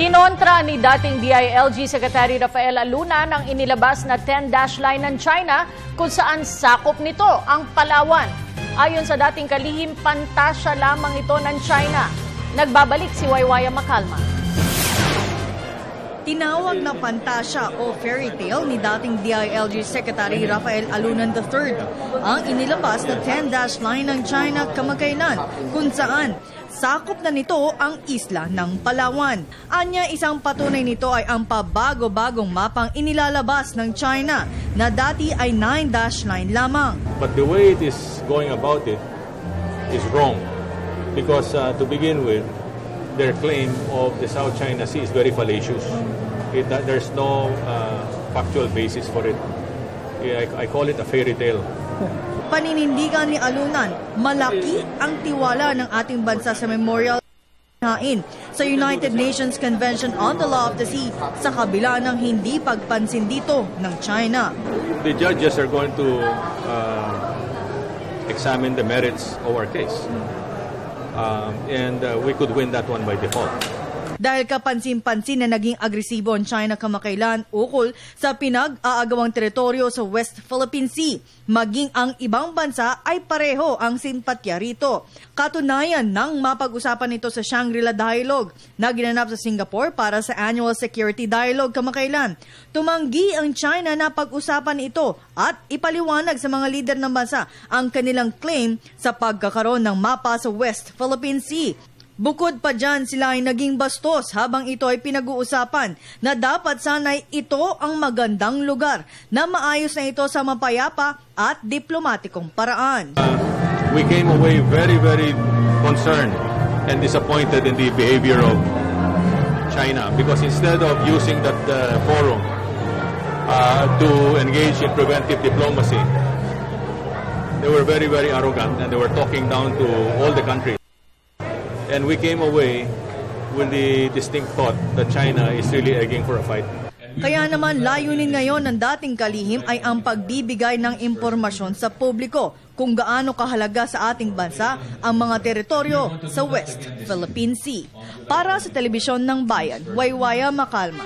Kinontra ni dating DILG Secretary Rafael Aluna ng inilabas na 10-dash line ng China kung saan sakop nito ang Palawan. Ayon sa dating kalihim, pantasya lamang ito ng China. Nagbabalik si Waywaya Macalma. Tinawag na pantasya o fairy tale ni dating DILG Secretary Rafael Aluna III ang inilabas na 10-dash line ng China kamakailan kung saan sakop na nito ang isla ng Palawan. Anya, isang patunay nito ay ang pabago-bagong mapang inilalabas ng China na dati ay 9-dash line lamang. But the way it is going about it is wrong because to begin with, their claim of the South China Sea is very fallacious. There's no factual basis for it. I call it a fairy tale. Paninindigan ni Alunan, malaki ang tiwala ng ating bansa sa memorial sa United Nations Convention on the Law of the Sea sa kabila ng hindi pagpansin dito ng China. The judges are going to examine the merits of our case. And we could win that one by default. Dahil kapansin-pansin na naging agresibo ang China kamakailan ukol sa pinag-aagawang teritoryo sa West Philippine Sea, maging ang ibang bansa ay pareho ang simpatya rito. Katunayan ng mapag-usapan ito sa Shangri-La Dialogue na ginanap sa Singapore para sa Annual Security Dialogue kamakailan. Tumanggi ang China na pag-usapan ito at ipaliwanag sa mga lider ng bansa ang kanilang claim sa pagkakaroon ng mapa sa West Philippine Sea. Bukod pa dyan, sila ay naging bastos habang ito ay pinag-uusapan na dapat sana'y ito ang magandang lugar na maayos na ito sa mapayapa at diplomatikong paraan. We came away very, very concerned and disappointed in the behavior of China because instead of using that forum to engage in preventive diplomacy, they were very, very arrogant and they were talking down to all the countries. And we came away with the distinct thought that China is really egging for a fight. Kaya naman layunin ngayon ng dating kalihim ay ang pagbibigay ng impormasyon sa publiko kung gaano kahalaga sa ating bansa ang mga teritoryo sa West Philippine Sea. Para sa Telebisyon ng Bayan, Waywaya Macalma.